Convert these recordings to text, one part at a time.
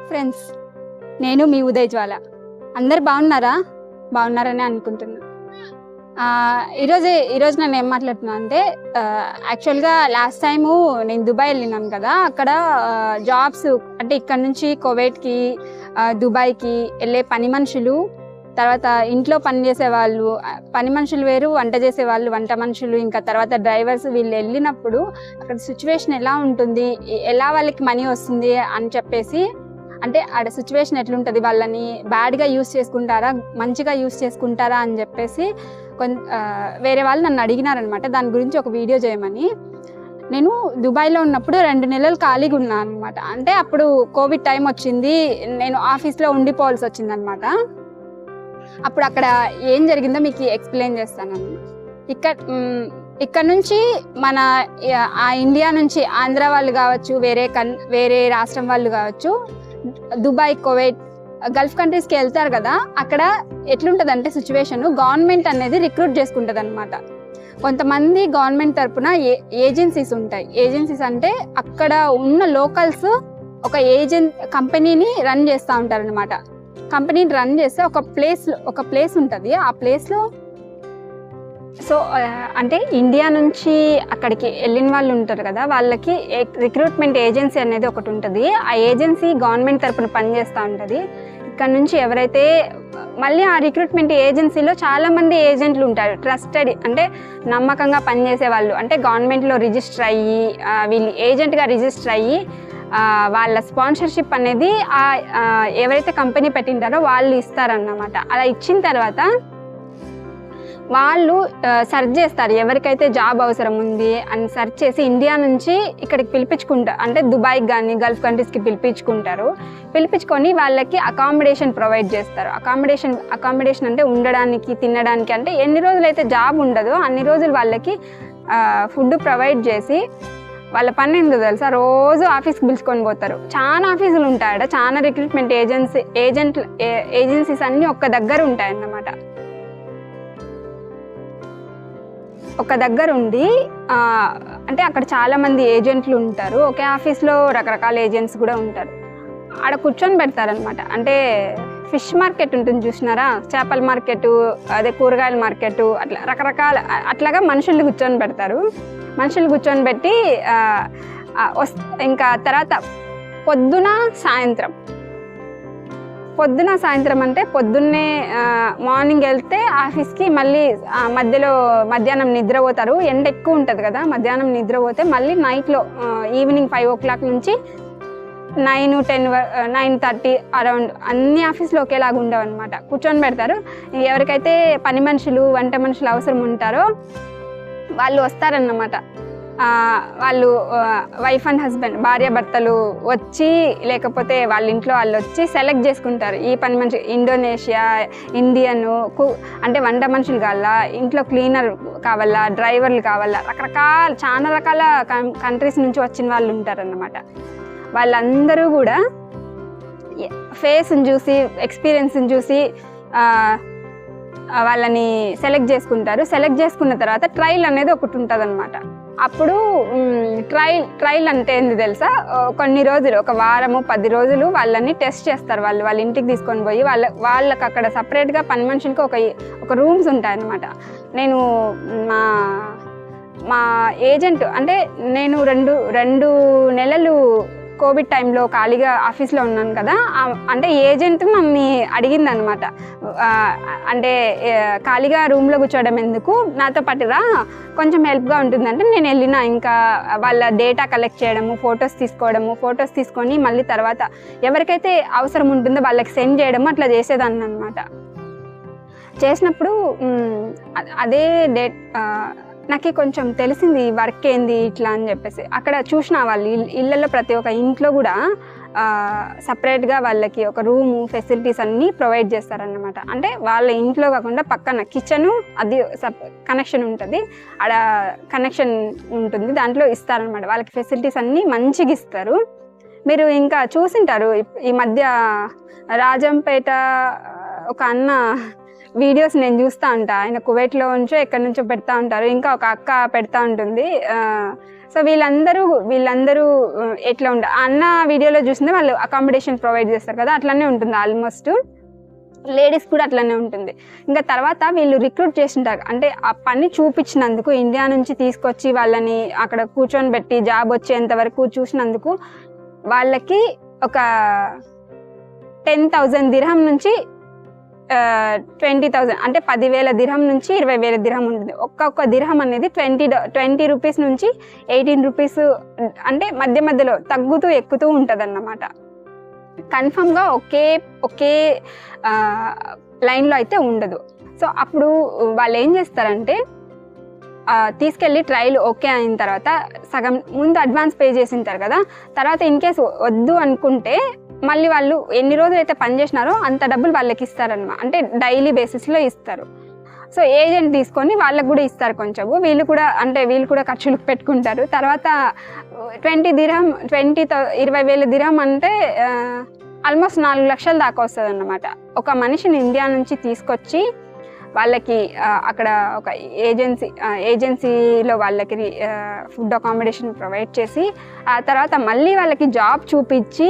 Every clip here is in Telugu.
ఫ్రెండ్స్, నేను మీ ఉదయ్ జ్వాల. అందరు బాగున్నారని అనుకుంటున్నాను. ఈరోజు నేను ఏం మాట్లాడుతున్నాను అంటే, యాక్చువల్గా లాస్ట్ టైము నేను దుబాయ్ వెళ్ళినాను కదా. అక్కడ జాబ్స్ అంటే ఇక్కడ నుంచి కువైట్కి దుబాయ్కి వెళ్ళే పని మనుషులు, తర్వాత ఇంట్లో పని మనుషులు వేరు, వంట చేసేవాళ్ళు వంట మనుషులు, ఇంకా తర్వాత డ్రైవర్స్, వీళ్ళు వెళ్ళినప్పుడు అక్కడ సిచ్యువేషన్ ఎలా ఉంటుంది, ఎలా వాళ్ళకి మనీ వస్తుంది అని చెప్పేసి, అంటే ఆడ సిచ్యువేషన్ ఎట్లుంటుంది, వాళ్ళని బ్యాడ్గా యూస్ చేసుకుంటారా మంచిగా యూస్ చేసుకుంటారా అని చెప్పేసి వేరే వాళ్ళు నన్ను అడిగినారనమాట. దాని గురించి ఒక వీడియో చేయమని. నేను దుబాయ్లో ఉన్నప్పుడు 2 నెలలు ఖాళీగా ఉన్నాను అనమాట. అంటే అప్పుడు కోవిడ్ టైం వచ్చింది, నేను ఆఫీస్లో ఉండిపోవాల్సి వచ్చింది అనమాట. అప్పుడు అక్కడ ఏం జరిగిందో మీకు ఎక్స్ప్లెయిన్ చేస్తాను. ఇక్కడ నుంచి మన ఇండియా నుంచి ఆంధ్ర వాళ్ళు కావచ్చు, వేరే రాష్ట్రం వాళ్ళు కావచ్చు, దుబాయ్, కువైట్, గల్ఫ్ కంట్రీస్కి వెళ్తారు కదా. అక్కడ ఎట్లుంటుంది అంటే సిచ్యువేషన్, గవర్నమెంట్ అనేది రిక్రూట్ చేసుకుంటుంది అనమాట. కొంతమంది గవర్నమెంట్ తరఫున ఏజెన్సీస్ ఉంటాయి. ఏజెన్సీస్ అంటే అక్కడ ఉన్న లోకల్స్ ఒక కంపెనీని రన్ చేస్తూ ఉంటారు అనమాట. కంపెనీని రన్ చేస్తే ఒక ప్లేస్ ఉంటుంది. ఆ ప్లేస్లో అంటే ఇండియా నుంచి అక్కడికి వెళ్ళిన వాళ్ళు ఉంటారు కదా, వాళ్ళకి రిక్రూట్మెంట్ ఏజెన్సీ అనేది ఒకటి ఉంటుంది. ఆ ఏజెన్సీ గవర్నమెంట్ తరఫున పనిచేస్తూ ఉంటుంది. ఇక్కడ నుంచి ఎవరైతే మళ్ళీ ఆ రిక్రూట్మెంట్ ఏజెన్సీలో చాలామంది ఏజెంట్లు ఉంటారు, ట్రస్టెడ్ అంటే నమ్మకంగా పనిచేసే వాళ్ళు, అంటే గవర్నమెంట్లో రిజిస్టర్ అయ్యి వీళ్ళు ఏజెంట్గా రిజిస్టర్ అయ్యి వాళ్ళ స్పాన్సర్షిప్ అనేది ఎవరైతే కంపెనీ పెట్టింటారో వాళ్ళు ఇస్తారన్నమాట. అలా ఇచ్చిన తర్వాత వాళ్ళు సెర్చ్ చేస్తారు, ఎవరికైతే జాబ్ అవసరం ఉంది అని సెర్చ్ చేసి ఇండియా నుంచి ఇక్కడికి పిలిపించుకుంటారు. అంటే దుబాయ్కి కానీ గల్ఫ్ కంట్రీస్కి పిలిపించుకొని వాళ్ళకి అకామిడేషన్ ప్రొవైడ్ చేస్తారు. అకామిడేషన్ అంటే ఉండడానికి, తినడానికి, అంటే ఎన్ని రోజులైతే జాబ్ ఉండదో అన్ని రోజులు వాళ్ళకి ఫుడ్ ప్రొవైడ్ చేసి, వాళ్ళ పని ఏందో తెలుసా, రోజు ఆఫీస్కి పిలుచుకొని పోతారు. చాలా ఆఫీసులు ఉంటాయట, చాలా రిక్రూట్మెంట్ ఏజెన్సీస్ అన్నీ ఒక్క దగ్గర ఉంటాయన్నమాట. ఒక దగ్గర ఉండి అంటే అక్కడ చాలామంది ఏజెంట్లు ఉంటారు. ఒకే ఆఫీస్లో రకరకాల ఏజెంట్స్ కూడా ఉంటారు. ఆడ కూర్చొని పెడతారనమాట. అంటే ఫిష్ మార్కెట్ ఉంటుంది చూసినారా, చేపల మార్కెట్, అదే కూరగాయల మార్కెట్, అట్లా రకరకాల అట్లాగా మనుషుల్ని కూర్చొని పెడతారు. మనుషులు కూర్చొని పెట్టి ఇంకా తర్వాత పొద్దున సాయంత్రం అంటే పొద్దున్నే మార్నింగ్ వెళ్తే ఆఫీస్కి, మళ్ళీ మధ్యాహ్నం నిద్రపోతారు. ఎండ ఎక్కువ ఉంటుంది కదా, మధ్యాహ్నం నిద్రపోతే మళ్ళీ నైట్లో ఈవినింగ్ 5 o'clock నుంచి 9-10 అరౌండ్ అన్ని ఆఫీసులు ఒకేలాగా ఉండవు అనమాట. కూర్చొని పెడతారు. ఎవరికైతే పని మనుషులు, వంట మనుషులు అవసరం ఉంటారో వాళ్ళు వస్తారన్నమాట. వాళ్ళు వైఫ్ అండ్ హస్బెండ్, భార్యాభర్తలు వచ్చి, లేకపోతే వాళ్ళ ఇంట్లో వాళ్ళు వచ్చి సెలెక్ట్ చేసుకుంటారు. ఈ పని మనిషి ఇండోనేషియా, ఇండియన్, అంటే వంట మనుషులు కావాలా, ఇంట్లో క్లీనర్ కావాలా, డ్రైవర్లు కావాలా, చాలా రకాల కంట్రీస్ నుంచి వచ్చిన వాళ్ళు ఉంటారన్నమాట. వాళ్ళందరూ కూడా ఫేస్ని చూసి, ఎక్స్పీరియన్స్ని చూసి వాళ్ళని సెలెక్ట్ చేసుకుంటారు. సెలెక్ట్ చేసుకున్న తర్వాత ట్రయల్ అనేది ఒకటి ఉంటుంది అనమాట. అప్పుడు ట్రయల్ అంటే ఏంది తెలుసా, కొన్ని రోజులు, ఒక వారము 10 రోజులు వాళ్ళని టెస్ట్ చేస్తారు. వాళ్ళ ఇంటికి తీసుకొని పోయి వాళ్ళకి అక్కడ సపరేట్గా పని మనుషులకి ఒక రూమ్స్ ఉంటాయన్నమాట. నేను మా ఏజెంట్, అంటే నేను 2 నెలలు కోవిడ్ టైంలో ఖాళీగా ఆఫీస్లో ఉన్నాను కదా, అంటే ఏజెంట్ నన్ను అడిగింది అనమాట, అంటే ఖాళీగా రూమ్లో కూర్చోవడం ఎందుకు, నాతో పాటురా, కొంచెం హెల్ప్గా ఉంటుందంటే నేను వెళ్ళిన. ఇంకా వాళ్ళ డేటా కలెక్ట్ చేయడము, ఫొటోస్ తీసుకొని మళ్ళీ తర్వాత ఎవరికైతే అవసరం ఉంటుందో వాళ్ళకి సెండ్ చేయడము, అట్లా చేసేదాన్ని అనమాట. చేసినప్పుడు అదే డేట్ నాకు కొంచెం తెలిసింది వర్క్ ఏంది ఇట్లా అని చెప్పేసి. అక్కడ చూసిన వాళ్ళు ఇళ్ళల్లో ప్రతి ఒక్క ఇంట్లో కూడా సపరేట్గా వాళ్ళకి ఒక రూము, ఫెసిలిటీస్ అన్నీ ప్రొవైడ్ చేస్తారన్నమాట. అంటే వాళ్ళ ఇంట్లో కాకుండా పక్కన కిచెను, అది కనెక్షన్ ఉంటుంది, ఆడ కనెక్షన్ ఉంటుంది, దాంట్లో ఇస్తారనమాట. వాళ్ళకి ఫెసిలిటీస్ అన్నీ మంచిగా ఇస్తారు. మీరు ఇంకా చూసింటారు ఈ మధ్య రాజంపేట ఒక అన్న వీడియోస్ నేను చూస్తూ ఉంటా. ఆయన కువైట్లో నుంచో ఎక్కడి నుంచో పెడతా ఉంటారు. ఇంకా ఒక అక్క పెడతా ఉంటుంది, సో వీళ్ళందరూ ఎట్లా అన్న వీడియోలో చూసిందే వాళ్ళు అకామిడేషన్ ప్రొవైడ్ చేస్తారు కదా, అట్లనే ఉంటుంది ఆల్మోస్ట్. లేడీస్ కూడా అట్లనే ఉంటుంది. ఇంకా తర్వాత వీళ్ళు రిక్రూట్ చేసింటారు, అంటే ఆ పని చూపించినందుకు, ఇండియా నుంచి తీసుకొచ్చి వాళ్ళని అక్కడ కూర్చొని పెట్టి జాబ్ వచ్చేంత వరకు చూసినందుకు వాళ్ళకి ఒక 10,000 దిర్హం నుంచి 20,000 అంటే 10,000 దిర్హం నుంచి 20,000 దిర్హం ఉంటుంది. ఒక్కొక్క దిర్హం అనేది 20 రూపీస్ నుంచి 18 రూపీస్, అంటే మధ్యలో తగ్గుతూ ఎక్కుతూ ఉంటుంది అన్నమాట. కన్ఫర్మ్గా ఒకే లైన్లో అయితే ఉండదు. సో అప్పుడు వాళ్ళు ఏం చేస్తారంటే తీసుకెళ్ళి ట్రయల్ ఓకే అయిన తర్వాత సగం ముందు అడ్వాన్స్ పే చేసింటారు కదా, తర్వాత ఇన్ కేసు వద్దు అనుకుంటే మళ్ళీ వాళ్ళు ఎన్ని రోజులు అయితే పని చేసినారో అంత డబ్బులు వాళ్ళకి ఇస్తారన్నమాట, అంటే డైలీ బేసిస్లో ఇస్తారు. సో ఏజెంట్ తీసుకొని వాళ్ళకు కూడా ఇస్తారు కొంచెము, వీళ్ళు కూడా ఖర్చులకు పెట్టుకుంటారు. తర్వాత 20,000 దిర్హం అంటే ఆల్మోస్ట్ 4 లక్షల దాకా వస్తుంది అన్నమాట. ఒక మనిషిని ఇండియా నుంచి తీసుకొచ్చి వాళ్ళకి అక్కడ ఒక ఏజెన్సీలో వాళ్ళకి ఫుడ్ అకామిడేషన్ ప్రొవైడ్ చేసి ఆ తర్వాత మళ్ళీ వాళ్ళకి జాబ్ చూపించి,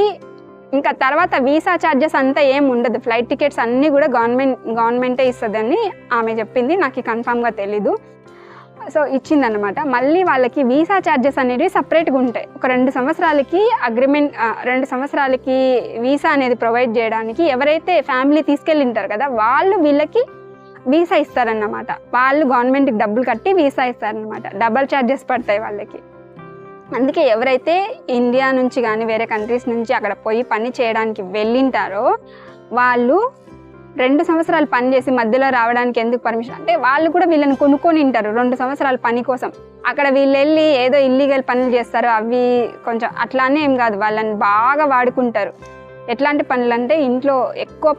ఇంకా తర్వాత వీసా ఛార్జెస్ అంతా ఏం ఉండదు, ఫ్లైట్ టికెట్స్ అన్నీ కూడా గవర్నమెంటే ఇస్తుందని ఆమె చెప్పింది, నాకు కన్ఫామ్గా తెలీదు. సో ఇచ్చిందనమాట. మళ్ళీ వాళ్ళకి వీసా ఛార్జెస్ అనేవి సపరేట్గా ఉంటాయి. ఒక 2 సంవత్సరాలకి 2 సంవత్సరాలకి వీసా అనేది ప్రొవైడ్ చేయడానికి ఎవరైతే ఫ్యామిలీ తీసుకెళ్ళింటారు కదా వాళ్ళు వీళ్ళకి వీసా ఇస్తారన్నమాట. వాళ్ళు గవర్నమెంట్కి డబ్బులు కట్టి వీసా ఇస్తారనమాట, డబల్ ఛార్జెస్ పడతాయి వాళ్ళకి. అందుకే ఎవరైతే ఇండియా నుంచి కానీ వేరే కంట్రీస్ నుంచి అక్కడ పోయి పని చేయడానికి వెళ్ళింటారో వాళ్ళు 2 సంవత్సరాలు పని చేసి మధ్యలో రావడానికి ఎందుకు పర్మిషన్ అంటే వాళ్ళు కూడా వీళ్ళని కొనుక్కొని ఉంటారు 2 సంవత్సరాల పని కోసం. అక్కడ వీళ్ళు వెళ్ళి ఏదో ఇల్లీగల్ పనులు చేస్తారు, అవి కొంచెం అట్లానే ఏం కాదు, వాళ్ళని బాగా వాడుకుంటారు. ఎట్లాంటి పనులు అంటే ఇంట్లో ఎక్కువ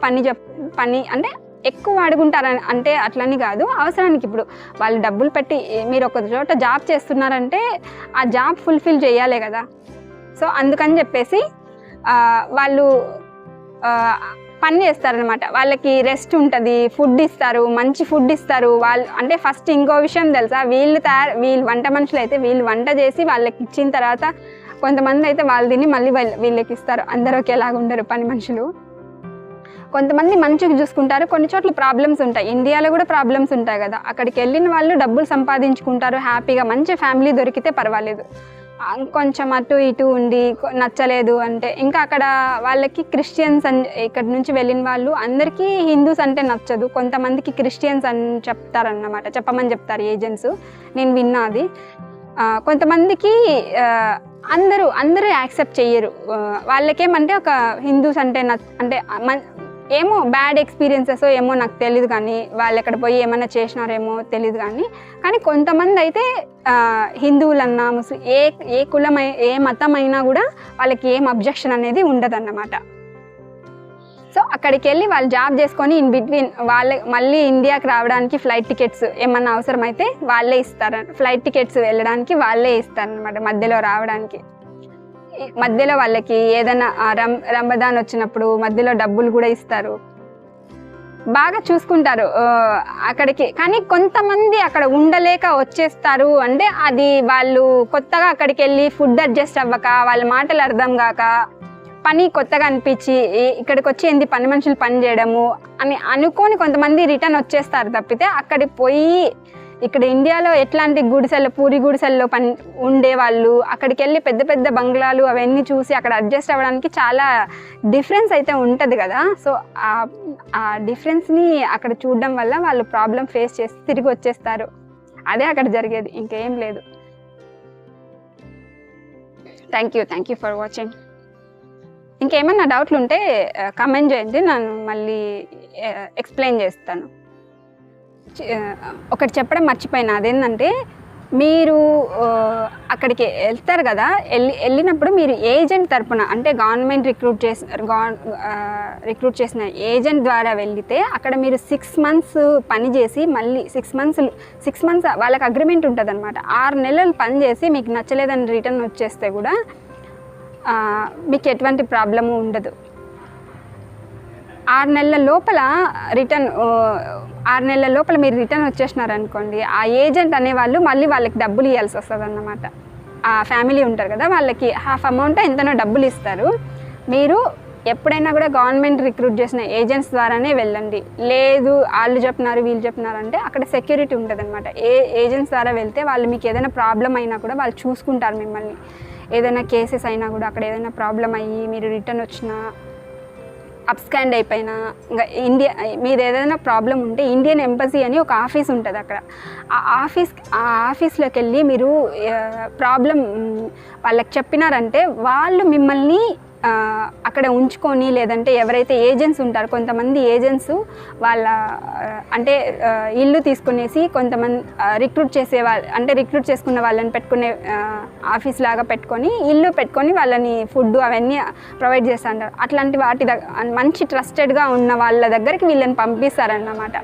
పని అంటే ఎక్కువ వాడుకుంటారని, అంటే అట్లని కాదు, అవసరానికి. ఇప్పుడు వాళ్ళు డబ్బులు పెట్టి మీరు ఒక చోట జాబ్ చేస్తున్నారంటే ఆ జాబ్ ఫుల్ఫిల్ చేయాలి కదా. సో అందుకని చెప్పేసి వాళ్ళు పని చేస్తారనమాట. వాళ్ళకి రెస్ట్ ఉంటుంది, ఫుడ్ ఇస్తారు, మంచి ఫుడ్ ఇస్తారు. వాళ్ళు అంటే ఫస్ట్ ఇంకో విషయం తెలుసా, వీళ్ళు వంట మనుషులు అయితే వీళ్ళు వంట చేసి వాళ్ళకి ఇచ్చిన తర్వాత కొంతమంది అయితే వాళ్ళు తిని మళ్ళీ వీళ్ళకి ఇస్తారు. అందరూ ఒకేలాగా ఉండరు పని మనుషులు. కొంతమంది మంచిగా చూసుకుంటారు, కొన్ని చోట్ల ప్రాబ్లమ్స్ ఉంటాయి. ఇండియాలో కూడా ప్రాబ్లమ్స్ ఉంటాయి కదా, అక్కడికి వెళ్ళిన వాళ్ళు డబ్బులు సంపాదించుకుంటారు హ్యాపీగా, మంచి ఫ్యామిలీ దొరికితే పర్వాలేదు. కొంచెం అటు ఇటు ఉండి నచ్చలేదు అంటే ఇంకా అక్కడ వాళ్ళకి క్రిస్టియన్స్ ఇక్కడ నుంచి వెళ్ళిన వాళ్ళు అందరికీ హిందూస్ అంటే నచ్చదు, కొంతమందికి క్రిస్టియన్స్ అని చెప్పమని చెప్తారు ఏజెంట్స్, నేను విన్నా అది. కొంతమందికి అందరూ యాక్సెప్ట్ చెయ్యరు. వాళ్ళకేమంటే ఒక హిందూస్ అంటే అంటే ఏమో బ్యాడ్ ఎక్స్పీరియన్సెస్ ఏమో నాకు తెలియదు, కానీ వాళ్ళు ఎక్కడ పోయి ఏమైనా చేసినారేమో తెలియదు. కానీ కొంతమంది అయితే హిందువులన్నా ఏ కులమై ఏ మతం అయినా కూడా వాళ్ళకి ఏం అబ్జెక్షన్ అనేది ఉండదన్నమాట. సో అక్కడికి వెళ్ళి వాళ్ళు జాబ్ చేసుకొని ఇన్ బిట్వీన్ మళ్ళీ ఇండియాకి రావడానికి ఫ్లైట్ టికెట్స్ ఏమన్నా అవసరమైతే వాళ్ళే ఇస్తారు, ఫ్లైట్ టికెట్స్ వెళ్ళడానికి వాళ్ళే ఇస్తారనమాట. మధ్యలో రావడానికి మధ్యలో వాళ్ళకి ఏదైనా రంజాన్ వచ్చినప్పుడు మధ్యలో డబ్బులు కూడా ఇస్తారు, బాగా చూసుకుంటారు అక్కడికి. కానీ కొంతమంది అక్కడ ఉండలేక వచ్చేస్తారు, అంటే అది వాళ్ళు కొత్తగా అక్కడికి వెళ్ళి ఫుడ్ అడ్జస్ట్ అవ్వక, వాళ్ళ మాటలు అర్థం కాక, పని కొత్తగా అనిపించి ఇక్కడికి వచ్చి ఏంది పని మనుషులు పని చేయడము అని అనుకొని కొంతమంది రిటర్న్ వచ్చేస్తారు తప్పితే, అక్కడికి పోయి ఇక్కడ ఇండియాలో ఎట్లాంటి పూరి గుడిసెల్లో ఉండేవాళ్ళు అక్కడికి వెళ్ళి పెద్ద పెద్ద బంగ్లాలు అవన్నీ చూసి అక్కడ అడ్జస్ట్ అవ్వడానికి చాలా డిఫరెన్స్ అయితే ఉంటుంది కదా. సో ఆ డిఫరెన్స్ని అక్కడ చూడడం వల్ల వాళ్ళు ప్రాబ్లం ఫేస్ చేసి తిరిగి వచ్చేస్తారు. అదే అక్కడ జరిగేది, ఇంకేం లేదు. Thank you for watching. ఇంకేమన్నా డౌట్లు ఉంటే కామెంట్ చేయండి, నేను మళ్ళీ ఎక్స్ప్లెయిన్ చేస్తాను. ఒకటి చెప్పడం మర్చిపోయినా, అదేంటంటే మీరు అక్కడికి వెళ్తారు కదా, వెళ్ళినప్పుడు మీరు ఏజెంట్ తరపున అంటే గవర్నమెంట్ రిక్రూట్ చేసిన ఏజెంట్ ద్వారా వెళ్తే అక్కడ మీరు 6 months పని చేసి మళ్ళీ 6 months వాళ్ళకి అగ్రిమెంట్ ఉంటుంది అనమాట. 6 నెలలు పని చేసి మీకు నచ్చలేదని రిటర్న్ వచ్చేస్తే కూడా మీకు ఎటువంటి ప్రాబ్లము ఉండదు. 6 నెలల లోపల మీరు రిటర్న్ వచ్చేసినారనుకోండి, ఆ ఏజెంట్ అనేవాళ్ళు మళ్ళీ వాళ్ళకి డబ్బులు ఇవ్వాల్సి వస్తుంది అన్నమాట. ఆ ఫ్యామిలీ ఉంటారు కదా, వాళ్ళకి హాఫ్ అమౌంట్ ఎంతనో డబ్బులు ఇస్తారు. మీరు ఎప్పుడైనా కూడా గవర్నమెంట్ రిక్రూట్ చేసిన ఏజెంట్స్ ద్వారానే వెళ్ళండి. లేదు వాళ్ళు చెప్తున్నారు వీళ్ళు చెప్తున్నారు అంటే అక్కడ సెక్యూరిటీ ఉంటుంది అనమాట. ఏజెంట్స్ ద్వారా వెళ్తే వాళ్ళు మీకు ఏదైనా ప్రాబ్లం అయినా కూడా వాళ్ళు చూసుకుంటారు మిమ్మల్ని. ఏదైనా కేసెస్ అయినా కూడా అక్కడ ఏదైనా ప్రాబ్లం అయ్యి మీరు రిటర్న్ వచ్చినా, అప్స్కాండ్ అయిపోయినా, ఇంకా ఇండియా మీరు ఏదైనా ప్రాబ్లం ఉంటే ఇండియన్ ఎంబసీ అని ఒక ఆఫీస్ ఉంటుంది అక్కడ. ఆ ఆఫీస్లోకి వెళ్ళి మీరు ప్రాబ్లం వాళ్ళకి చెప్పినారంటే వాళ్ళు మిమ్మల్ని అక్కడ ఉంచుకొని, లేదంటే ఎవరైతే ఏజెంట్స్ ఉంటారో కొంతమంది ఏజెంట్స్ వాళ్ళ అంటే ఇల్లు తీసుకునేసి కొంతమంది రిక్రూట్ అంటే రిక్రూట్ చేసుకున్న వాళ్ళని పెట్టుకునే ఆఫీస్ లాగా పెట్టుకొని ఇల్లు పెట్టుకొని వాళ్ళని ఫుడ్ అవన్నీ ప్రొవైడ్ చేస్తూ ఉంటారు. అట్లాంటి వాటి మంచి ట్రస్టెడ్గా ఉన్న వాళ్ళ దగ్గరికి వీళ్ళని పంపిస్తారన్నమాట.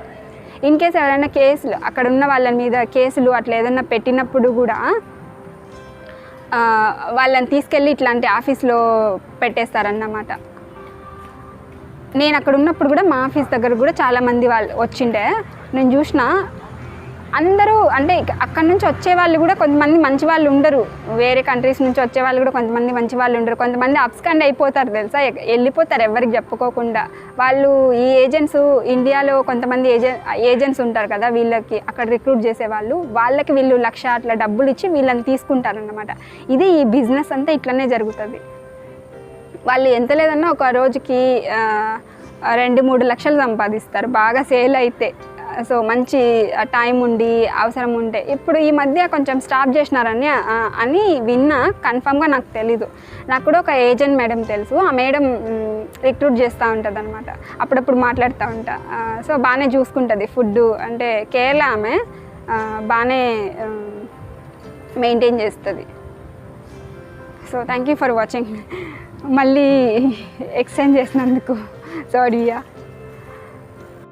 ఇన్ కేస్ ఎవరైనా కేసులు అక్కడ ఉన్న వాళ్ళ మీద కేసులు అట్లా ఏదైనా పెట్టినప్పుడు కూడా వాళ్ళని తీసుకెళ్ళి ఇట్లాంటి ఆఫీస్లో పెట్టేస్తారన్నమాట. నేను అక్కడ ఉన్నప్పుడు కూడా మా ఆఫీస్ దగ్గర కూడా చాలామంది వాళ్ళు వచ్చిండే నేను చూసిన. అందరూ అంటే అక్కడ నుంచి వచ్చే వాళ్ళు కూడా కొంతమంది మంచి వాళ్ళు ఉండరు, వేరే కంట్రీస్ నుంచి వచ్చే వాళ్ళు కూడా కొంతమంది మంచి వాళ్ళు ఉండరు. కొంతమంది అప్స్కాండ్ అయిపోతారు తెలుసా, వెళ్ళిపోతారు ఎవరికి చెప్పుకోకుండా. వాళ్ళు ఈ ఏజెంట్స్ ఇండియాలో కొంతమంది ఏజెంట్స్ ఉంటారు కదా, వీళ్ళకి అక్కడ రిక్రూట్ చేసేవాళ్ళు, వాళ్ళకి వీళ్ళు 1,00,000 అట్లా డబ్బులు ఇచ్చి వీళ్ళని తీసుకుంటారన్నమాట. ఇది ఈ బిజినెస్ అంతా ఇట్లనే జరుగుతుంది. వాళ్ళు ఎంత లేదన్నా ఒక రోజుకి 2-3 లక్షలు సంపాదిస్తారు బాగా సేల్ అయితే. సో మంచి టైం ఉండి అవసరం ఉంటే. ఇప్పుడు ఈ మధ్య కొంచెం స్టాప్ చేసినారని విన్నా, కన్ఫామ్గా నాకు తెలీదు. నాకు కూడా ఒక ఏజెంట్ మేడం తెలుసు, ఆ మేడం రిక్రూట్ చేస్తూ ఉంటుంది అనమాట, అప్పుడప్పుడు మాట్లాడుతూ ఉంటా. సో బాగానే చూసుకుంటుంది ఫుడ్, అంటే కేరళ ఆమె బాగానే మెయింటైన్ చేస్తుంది. So thank you for watching. మళ్ళీ ఎక్స్చేంజ్ చేసినందుకు సారీయా.